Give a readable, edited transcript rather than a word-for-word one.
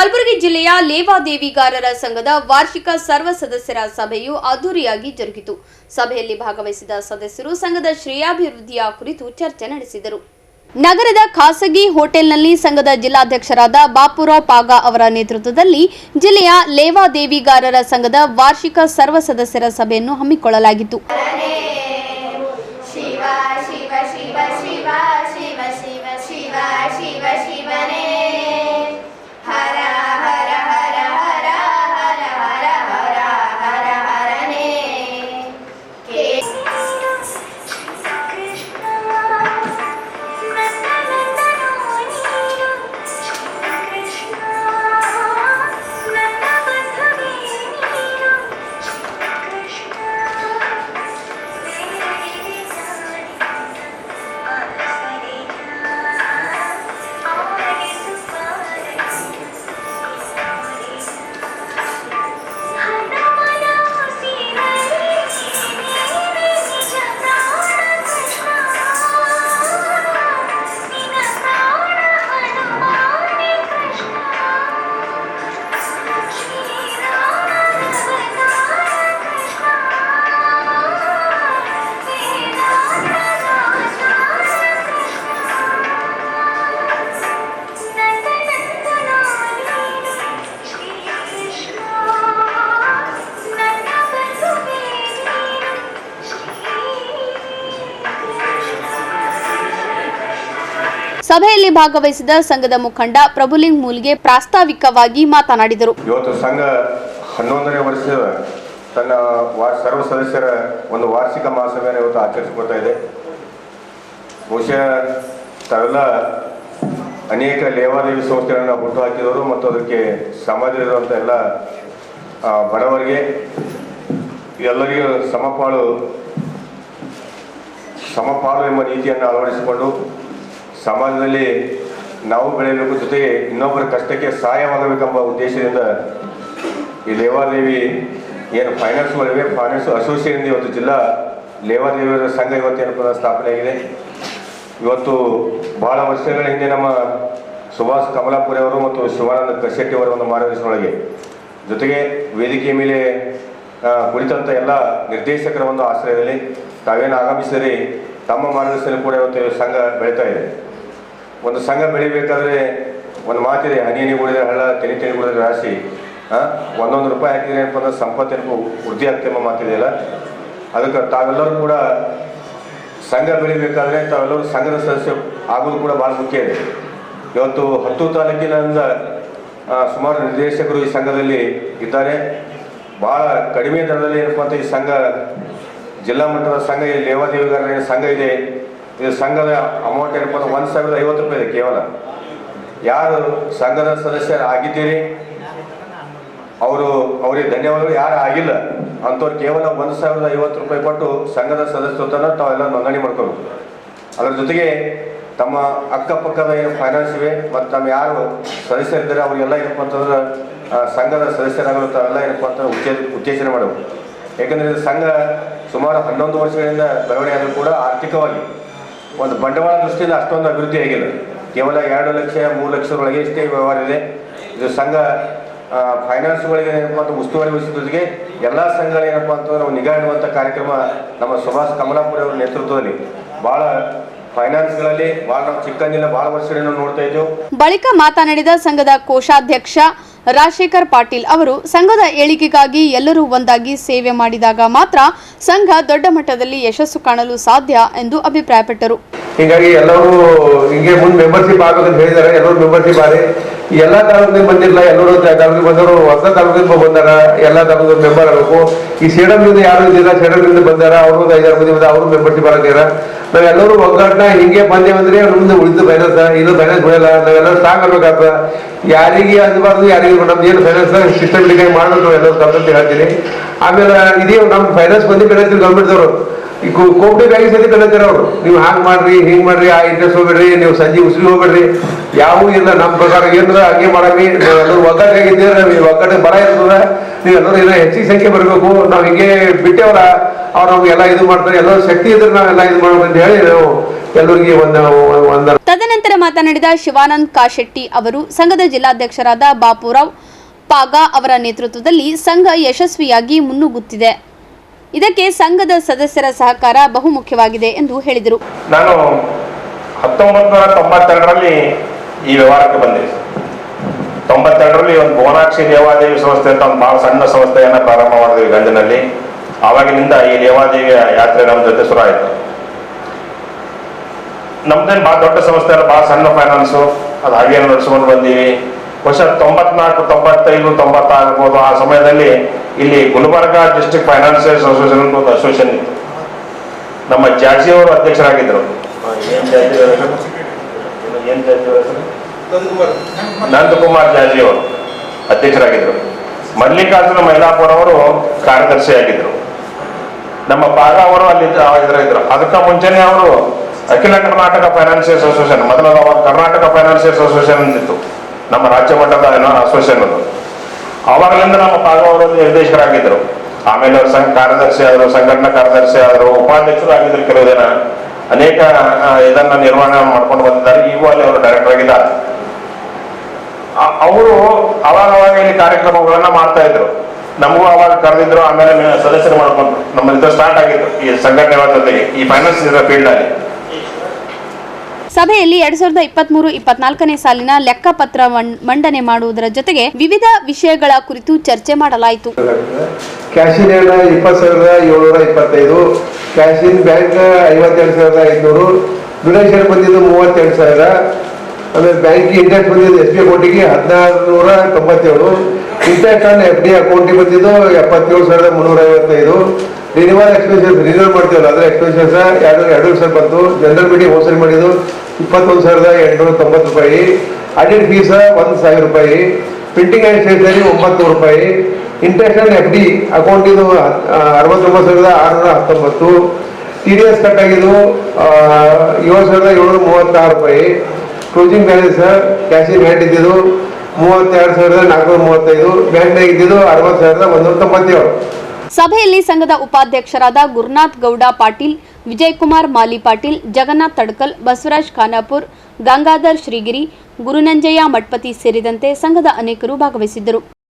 ಕಲಬುರಗಿ ಜಿಲ್ಲೆಯ ಲೇವಾದೇವಿಗಾರರ ಸಂಘದ ವಾರ್ಷಿಕ ಸರ್ವ ಸದಸ್ಯರ ಸಭೆಯು ಅದ್ದೂರಿಯಾಗಿ ಜರುಗಿತು. ಸಭೆಯಲ್ಲಿ ಭಾಗವಹಿಸಿದ ಸದಸ್ಯರು ಸಂಘದ ಶ್ರೇಯಾಭಿವೃದ್ಧಿಯ ಕುರಿತು ಚರ್ಚೆ ನಡೆಸಿದರು. ನಗರದ ಖಾಸಗಿ ಹೋಟೆಲ್ನಲ್ಲಿ ಸಂಘದ ಜಿಲ್ಲಾಧ್ಯಕ್ಷರಾದ ಬಾಪುರಾವ್ ಪಾಗ ಅವರ ನೇತೃತ್ವದಲ್ಲಿ ಜಿಲ್ಲೆಯ ಲೇವಾದೇವಿಗಾರರ ಸಂಘದ ವಾರ್ಷಿಕ ಸರ್ವ ಸದಸ್ಯರ ಸಭೆಯನ್ನು ಹಮ್ಮಿಕೊಳ್ಳಲಾಗಿತ್ತು. ಸಭೆಯಲ್ಲಿ ಭಾಗವಹಿಸಿದ ಸಂಘದ ಮುಖಂಡ ಪ್ರಭುಲಿಂಗ್ ಮೂಲ್ಗೆ ಪ್ರಾಸ್ತಾವಿಕವಾಗಿ ಮಾತನಾಡಿದರು. ಇವತ್ತು ಸಂಘ 11ನೇ ವರ್ಷದ ತನ್ನ ಸರ್ವ ಸದಸ್ಯರ ಒಂದು ವಾರ್ಷಿಕ ಮಹಾಸಭೆಯನ್ನು ಇವತ್ತು ಆಚರಿಸಿಕೊಳ್ತಾ ಇದೆ. ಬಹುಶಃ ತಾವೆಲ್ಲ ಅನೇಕ ಲೇವಾದೇವಿ ಸಂಸ್ಥೆಗಳನ್ನು ಹುಟ್ಟುಹಾಕಿದವರು ಮತ್ತು ಅದಕ್ಕೆ ಸಮಾಜದಲ್ಲಿರುವಂಥ ಎಲ್ಲ ಬಡವರಿಗೆ ಎಲ್ಲರಿಗೂ ಸಮಪಾಲು ಎಂಬ ನೀತಿಯನ್ನು ಅಳವಡಿಸಿಕೊಂಡು ಸಮಾಜದಲ್ಲಿ ನಾವು ಬೆಳೆಯಬೇಕು, ಜೊತೆಗೆ ಇನ್ನೊಬ್ಬರ ಕಷ್ಟಕ್ಕೆ ಸಹಾಯವಾಗಬೇಕೆಂಬ ಉದ್ದೇಶದಿಂದ ಈ ಲೇವಾದೇವಿ ಏನು ಫೈನಾನ್ಸ್ಗಳಿವೆ, ಫೈನಾನ್ಸ್ ಅಸೋಸಿಯೇಷನ್ ಇವತ್ತು ಜಿಲ್ಲಾ ಲೇವಾದೇವಿಯರ ಸಂಘ ಇವತ್ತೇನಪ್ಪ ಸ್ಥಾಪನೆ ಆಗಿದೆ. ಇವತ್ತು ಬಹಳ ವರ್ಷಗಳ ಹಿಂದೆ ನಮ್ಮ ಸುಭಾಷ್ ಕಮಲಾಪುರಿ ಅವರು ಮತ್ತು ಶಿವಾನಂದ ಕಶೆಟ್ಟಿ ಅವರ ಒಂದು ಮಾರ್ಗದರ್ಶನದೊಳಗೆ ಜೊತೆಗೆ ವೇದಿಕೆಯ ಮೇಲೆ ಕುಳಿತಂಥ ಎಲ್ಲ ನಿರ್ದೇಶಕರ ಒಂದು ಆಶ್ರಯದಲ್ಲಿ ತಾವೇನು ಆಗಮಿಸಿದರೆ ತಮ್ಮ ಮಾರ್ಗದರ್ಶನ ಕೂಡ ಇವತ್ತು ಸಂಘ ಬೆಳೀತಾ ಇದೆ. ಒಂದು ಸಂಘ ಬೆಳಿಬೇಕಾದ್ರೆ ಒಂದು ಮಾತಿದೆ, ಹನಿ ಹನಿ ಕುಡಿದ್ರೆ ಹಳ್ಳ, ತೆನಿ ತೆನಿ ಕುಡಿದ್ರೆ ರಾಶಿ, ಒಂದೊಂದು ರೂಪಾಯಿ ಹಾಕಿದ್ರೆ ಏನಪ್ಪ ಅಂದ್ರೆ ಸಂಪತ್ತೇನಪ್ಪ ವೃದ್ಧಿ ಆಗ್ತದೆ ಎಂಬ ಮಾತಿದೆಯಲ್ಲ. ಅದಕ್ಕೆ ತಾವೆಲ್ಲರೂ ಕೂಡ ಸಂಘ ಬೆಳಿಬೇಕಾದ್ರೆ ತಾವೆಲ್ಲರೂ ಸಂಘದ ಸದಸ್ಯ ಆಗೋದು ಕೂಡ ಭಾಳ ಮುಖ್ಯ ಇದೆ. ಇವತ್ತು 10 ತಾಲೂಕಿನಿಂದ ಸುಮಾರು ನಿರ್ದೇಶಕರು ಈ ಸಂಘದಲ್ಲಿ ಇದ್ದಾರೆ. ಭಾಳ ಕಡಿಮೆ ದರದಲ್ಲಿ ಏನಪ್ಪ ಅಂತ ಈ ಸಂಘ ಜಿಲ್ಲಾ ಮಟ್ಟದ ಸಂಘ, ಈ ಲೇವಾದೇವಿಗಾರರ ಸಂಘ ಇದೆ. ಇದು ಸಂಘದ ಅಮೌಂಟ್ ಏನಪ್ಪ ಅಂದ್ರೆ 1050 ರೂಪಾಯಿ ಇದೆ. ಕೇವಲ ಯಾರು ಸಂಘದ ಸದಸ್ಯರು ಆಗಿದ್ದೀರಿ ಅವರಿಗೆ ಧನ್ಯವಾದಗಳು. ಯಾರು ಆಗಿಲ್ಲ ಅಂಥವ್ರು ಕೇವಲ 1050 ರೂಪಾಯಿ ಕೊಟ್ಟು ಸಂಘದ ಸದಸ್ಯತ್ವನ ತಾವೆಲ್ಲ ನೋಂದಣಿ ಮಾಡ್ಕೋಬೇಕು. ಅದರ ಜೊತೆಗೆ ತಮ್ಮ ಅಕ್ಕಪಕ್ಕದ ಏನು ಫೈನಾನ್ಸ್ ಇವೆ ಮತ್ತು ತಮ್ಮ ಯಾರು ಸದಸ್ಯರಿದ್ದಾರೆ ಅವರಿಗೆಲ್ಲ ಏನಪ್ಪ ಅಂತಂದ್ರೆ ಸಂಘದ ಸದಸ್ಯರಾಗಲು ತಾವೆಲ್ಲ ಏನಪ್ಪ ಅಂತ ಉತ್ತೇಜನ ಮಾಡಬೇಕು. ಯಾಕಂದರೆ ಇದು ಸಂಘ ಸುಮಾರು 11 ವರ್ಷಗಳಿಂದ ಬೆಳವಣಿಗೆ ಆದರೂ ಕೂಡ ಆರ್ಥಿಕವಾಗಿ ಒಂದು ಬಂಡವಾಳ ದೃಷ್ಟಿಯಿಂದ ಅಷ್ಟೊಂದು ಅಭಿವೃದ್ಧಿ ಆಗಿಲ್ಲ. ಕೇವಲ 2 ಲಕ್ಷ 3 ಲಕ್ಷದೊಳಗೆ ಇಷ್ಟೇ ವ್ಯವಹಾರ ಇದೆ. ಇದು ಸಂಘ ಫೈನಾನ್ಸ್ಗಳಿಗೆ ಏನಪ್ಪ ಅಂತ ಉಸ್ತುವಾರಿ ವಹಿಸಿದೊಂದಿಗೆ ಎಲ್ಲ ಸಂಘಗಳು ಏನಪ್ಪ ಅಂತಂದ್ರೆ ನಾವು ನಿಗಾ ಇಡುವಂಥ ಕಾರ್ಯಕ್ರಮ ನಮ್ಮ ಸುಭಾಷ್ ಕಮಲಾಪುರಿ ಅವರ ನೇತೃತ್ವದಲ್ಲಿ ಭಾಳ ಫೈನಾನ್ಸ್ಗಳಲ್ಲಿ ಭಾಳ ನಾವು ಚಿಕ್ಕಂದಿಲ್ಲ ಭಾಳ ವರ್ಷಗಳಿಂದ ನೋಡ್ತಾ ಇದ್ದೇವೆ. ಬಳಿಕ ಮಾತನಾಡಿದ ಸಂಘದ ಕೋಶಾಧ್ಯಕ್ಷ ರಾಜಶೇಖರ್ ಪಾಟೀಲ್ ಅವರು ಸಂಘದ ಏಳಿಗೆಗಾಗಿ ಎಲ್ಲರೂ ಒಂದಾಗಿ ಸೇವೆ ಮಾಡಿದಾಗ ಮಾತ್ರ ಸಂಘ ದೊಡ್ಡ ಮಟ್ಟದಲ್ಲಿ ಯಶಸ್ಸು ಕಾಣಲು ಸಾಧ್ಯ ಎಂದು ಅಭಿಪ್ರಾಯಪಟ್ಟರು. ಹೀಗಾಗಿ ಎಲ್ಲರೂ ಹಿಂಗೆ ಮುಂದೆ ಮೆಂಬರ್ಶಿಪ್ ಆಗಬೇಕಂತ ಹೇಳಿದ್ದಾರೆ. ಎಲ್ಲರೂ ಮೆಂಬರ್ಶಿಪ್ ಆಗಿ ಎಲ್ಲ ತಾಲೂಕಿಗೆ ಬಂದಿರಲ್ಲ, ಎಲ್ಲರೂ ತಾಲೂಕಿಗೆ ಬಂದವರು ಹೊಸ ತಾಲೂಕಿಗೆ ಬಂದಾರ, ಎಲ್ಲ ತಾಲೂಕು ಮೆಂಬರ್ ಆಗಬೇಕು. ಈ ಸೇಡಮ್ನಿಂದ ಯಾರು ಇದ್ದಿಲ್ಲ, ಸೇಡಮ್ನಿಂದ ಬಂದಾರ, ಅವರು 5-6 ಮಂದಿ ಬಂದ, ಅವರು ಮೆಂಬರ್ಶಿಪ್ ಆಗಿದಾರ. ನಾವೆಲ್ಲರೂ ಒಗ್ಗಟ್ಟನ ಹಿಂಗೆ ಬಂದೇವಂದ್ರೆ ಮುಂದೆ ಉಳಿದು ಫೈನಾನ್ಸ್ ಇದು ಫೈನಾನ್ಸ್ ಬಿಡಲ್ಲ. ನಾವೆಲ್ಲರೂ ಸ್ಟ್ರಾಂಗ್ ಆಗ್ಬೇಕಾಗ್ತದೆ. ಯಾರಿಗೆ ಆಗಬಾರ್ದು, ಯಾರಿಗೆ ನಮ್ದು ಏನು ಫೈನಾನ್ಸ್ ಸಿಸ್ಟಮ್ಯಾಟಿಕ್ ಆಗಿ ಮಾಡಬೇಕು ಎಲ್ಲರೂ ಕಲ್ತಂತ ಹೇಳ್ತೀನಿ. ಆಮೇಲೆ ಇದೇ ನಮ್ಮ ಫೈನಾನ್ಸ್ ಮಂದಿ ಬೆಳೆಸ್ತೀವಿ ಗೌರ್ಮೆಂಟ್ದವರು. ಈ ಕೋಪರೇಟಿವ್ ಬ್ಯಾಂಕ್ ಸತಿ ಕಲಿತಾರ ಅವರು, ನೀವು ಹಾಗೆ ಮಾಡ್ರಿ ಹಿಂಗೆ ಮಾಡ್ರಿ, ಆ ಇಂಟ್ರೆಸ್ಟ್ ಹೋಗ್ಬೇಡ್ರಿ, ನೀವು ಸಂಜೆ ಉಸಿರಿ ಹೋಗ್ಬೇಡ್ರಿ, ಯಾವೂ ಇಲ್ಲ. ನಮ್ಮ ಪ್ರಕಾರ ಏನಾರ ಹಂಗೆ ಮಾಡವಿ. ನಾವೆಲ್ಲರೂ ಒಗ್ಗಟ್ಟಾಗಿದ್ದೀರ, ಒಗ್ಗಟ್ಟಿಗೆ ಬರ ಇರ್ತದ. ನೀವೆಲ್ಲರೂ ಏನೋ ಹೆಚ್ಚಿಗೆ ಸಂಖ್ಯೆ ಬರಬೇಕು. ನಾವು ಹಿಂಗೆ ಬಿಟ್ಟೇವಲ್ಲ ಅವ್ರು ನಮ್ಗೆಲ್ಲ ಇದು ಮಾಡ್ತಾರೆ, ಎಲ್ಲರೂ ಶಕ್ತಿ ಇದ್ರೆ ನಾವೆಲ್ಲ ಇದು ಮಾಡ್ಬೇಕು ಅಂತ ಹೇಳಿ ನಾವು ಎಲ್ಲರಿಗೆ ಒಂದು ತದನಂತರ ಮಾತನಾಡಿದ ಶಿವಾನಂದ್ ಕಾಶೆಟ್ಟಿ ಅವರು ಸಂಘದ ಜಿಲ್ಲಾಧ್ಯಕ್ಷರಾದ ಬಾಪುರಾವ್ ಪಾಗ ಅವರ ನೇತೃತ್ವದಲ್ಲಿ ಸಂಘ ಯಶಸ್ವಿಯಾಗಿ ಮುನ್ನುಗ್ಗುತ್ತಿದೆ. ಇದಕ್ಕೆ ಸಂಘದ ಸದಸ್ಯರ ಸಹಕಾರ ಬಹುಮುಖ್ಯವಾಗಿದೆ ಎಂದು ಹೇಳಿದರು. ನಾನು 1992ರಲ್ಲಿ ಈ ವ್ಯವಹಾರಕ್ಕೆ ಬಂದೆ. 92ರಲ್ಲಿ ಒಂದು ಭುವನಾಕ್ಷಿ ಲೇವಾದೇವಿ ಸಂಸ್ಥೆ ಅಂತ ಒಂದು ಬಹಳ ಸಣ್ಣ ಸಂಸ್ಥೆಯನ್ನ ಪ್ರಾರಂಭ ಮಾಡಿದ್ವಿ ಗಂಜಿನಲ್ಲಿ. ಆವಾಗಿನಿಂದ ಈ ಲೇವಾದೇವಿಯ ಯಾತ್ರೆ ನಮ್ಮ ಜೊತೆ ಶುರು ಆಯಿತು. ನಮ್ದೇನು ಭಾಳ ದೊಡ್ಡ ಸಂಸ್ಥೆ ಅಲ್ಲ, ಭಾಳ ಸಣ್ಣ ಫೈನಾನ್ಸು, ಅದು ಹಾಗೆ ನಡೆಸ್ಕೊಂಡು ಬಂದೀವಿ. ಬಹುಶಃ 94, 95, 96 ಆಗ್ಬೋದು. ಆ ಸಮಯದಲ್ಲಿ ಇಲ್ಲಿ ಗುಲ್ಬರ್ಗಾ ಡಿಸ್ಟ್ರಿಕ್ಟ್ ಫೈನಾನ್ಸಿಯರ್ಸ್ ಅಸೋಸಿಯೇಷನ್ ಅಂತ ಒಂದು ಅಸೋಸಿಯೇಷನ್ ಇತ್ತು. ನಮ್ಮ ಜಾಜಿ ಅವರು ಅಧ್ಯಕ್ಷರಾಗಿದ್ದರು. ನಂದಕುಮಾರ್ ಜಾಜಿ ಅವರು ಅಧ್ಯಕ್ಷರಾಗಿದ್ದರು. ಮಲ್ಲಿಕಾರ್ಜುನ ಮೈಲಾಪುರ ಅವರು ಕಾರ್ಯದರ್ಶಿಯಾಗಿದ್ದರು. ನಮ್ಮ ಪಾಗ ಅವರು ಅಲ್ಲಿ ಇದ್ರು. ಅದಕ್ಕೆ ಮುಂಚೆನೆ ಅವರು ಅಖಿಲ ಕರ್ನಾಟಕ ಫೈನಾನ್ಸಿಯರ್ಸ್ ಅಸೋಸಿಯೇಷನ್, ಮೊದಲ ಕರ್ನಾಟಕ ಫೈನಾನ್ಸಿಯರ್ಸ್ ಅಸೋಸಿಯೇಷನ್ ಅಂತಿತ್ತು, ನಮ್ಮ ರಾಜ್ಯ ಮಟ್ಟದ ಅಸೋಸಿಯೇಷನ್ ಅದು. ಆವಾಗಲಿಂದ ನಮ್ಮ ಪಾಗ ಅವರು ನಿರ್ದೇಶಕರಾಗಿದ್ದರು. ಆಮೇಲೆ ಅವರು ಸಂಘ ಕಾರ್ಯದರ್ಶಿ ಆದರು, ಸಂಘಟನಾ ಕಾರ್ಯದರ್ಶಿ ಆದರು, ಉಪಾಧ್ಯಕ್ಷರು ಆಗಿದ್ರು. ಕೆಲವು ಜನ ಅನೇಕ ಇದನ್ನ ನಿರ್ವಹಣೆ ಮಾಡ್ಕೊಂಡು ಬಂದಿದ್ದಾರೆ. ಈಗೂ ಅಲ್ಲಿ ಅವರು ಡೈರೆಕ್ಟರ್ ಆಗಿದ್ದಾರೆ. ಅವರು ಅವಾಗ ಇಲ್ಲಿ ಕಾರ್ಯಕ್ರಮಗಳನ್ನ ಮಾಡ್ತಾ ಇದ್ರು. ನಮಗೂ ಅವಾಗ ಕರೆದಿದ್ರು. ಆಮೇಲೆ ಸದಸ್ಯರು ಮಾಡ್ಕೊಂಡ್ರು. ನಮ್ಮಲ್ಲಿ ಸ್ಟಾರ್ಟ್ ಆಗಿತ್ತು ಈ ಸಂಘಟನೆ ಜೊತೆಗೆ ಈ ಫೈನಾನ್ಸ್ ಫೀಲ್ಡ್ ಅಲ್ಲಿ. ಸಭೆಯಲ್ಲಿ 2023-24ನೇ ಸಾಲಿನ ಲೆಕ್ಕಪತ್ರ ಮಂಡನೆ ಮಾಡುವುದರ ಜೊತೆಗೆ ವಿವಿಧ ವಿಷಯಗಳ ಕುರಿತು ಚರ್ಚೆ ಮಾಡಲಾಯಿತು. ಕ್ಯಾಶಿನ್ 20,725, ಕ್ಯಾಶಿನ್ ಬ್ಯಾಂಕ್ 52,500, ಡೊನೇಷನ್ ಬಂದಿದ್ದು 32,000, ಆಮೇಲೆ ಬ್ಯಾಂಕಿಗೆ ಇಂಟ್ರೆಸ್ಟ್ ಬಂದಿದ್ದು SBI ಅಕೌಂಟಿಗೆ 1,697, ಇಂಟ್ರೆಸ್ಟ್ ಆನ್ FD ಅಕೌಂಟಿಗೆ ಬಂದಿದ್ದು 77,355, ರಿನಿವಲ್ ಎಕ್ಸ್ಪೆನ್ಸಸ್ ರಿನಿವಲ್ ಮಾಡ್ತೀವಲ್ಲ ಅದರ ಎಕ್ಸ್ಪೆನ್ಸಸ್ 2,000 ಬಂತು. ಜನರಲ್ ಮೀಟಿಂಗ್ ಹೋಲ್ಸೇಲ್ ಮಾಡಿದ್ದು 21,890 ರೂಪಾಯಿ, ಆಡಿಟ್ ಫೀಸ್ 1,000 ರೂಪಾಯಿ, ಪ್ರಿಂಟಿಂಗ್ ಆ್ಯಂಡ್ ಸ್ಟೇಷನರಿ 900 ರೂಪಾಯಿ, ಇಂಟ್ರೆಸ್ಟ್ ಆನ್ FD ಅಕೌಂಟ್ ಇದು 69,619, TDS ಕಟ್ ಆಗಿದ್ದು 7,736 ರೂಪಾಯಿ, ಕ್ಲೋಸಿಂಗ್ ಬ್ಯಾಲೆನ್ಸ್ ಕ್ಯಾಶಿನ್ ಹ್ಯಾಂಡ್ ಇದ್ದಿದ್ದು 32,435, ಬ್ಯಾಂಕ್ನಾಗ ಇದ್ದಿದ್ದು 60,197. ಸಭೆಯಲ್ಲಿ ಸಂಘದ ಉಪಾಧ್ಯಕ್ಷರಾದ ಗುರುನಾಥ್ ಗೌಡ ಪಾಟೀಲ್, ವಿಜಯಕುಮಾರ್ ಮಾಲಿ ಪಾಟೀಲ್, ಜಗನ್ನಾಥ್ ತಡ್ಕಲ್, ಬಸವರಾಜ್ ಖಾನಾಪುರ್, ಗಂಗಾಧರ್ ಶ್ರೀಗಿರಿ, ಗುರುನಂಜಯ್ಯ ಮಠಪತಿ ಸೇರಿದಂತೆ ಸಂಘದ ಅನೇಕರು ಭಾಗವಹಿಸಿದ್ದರು.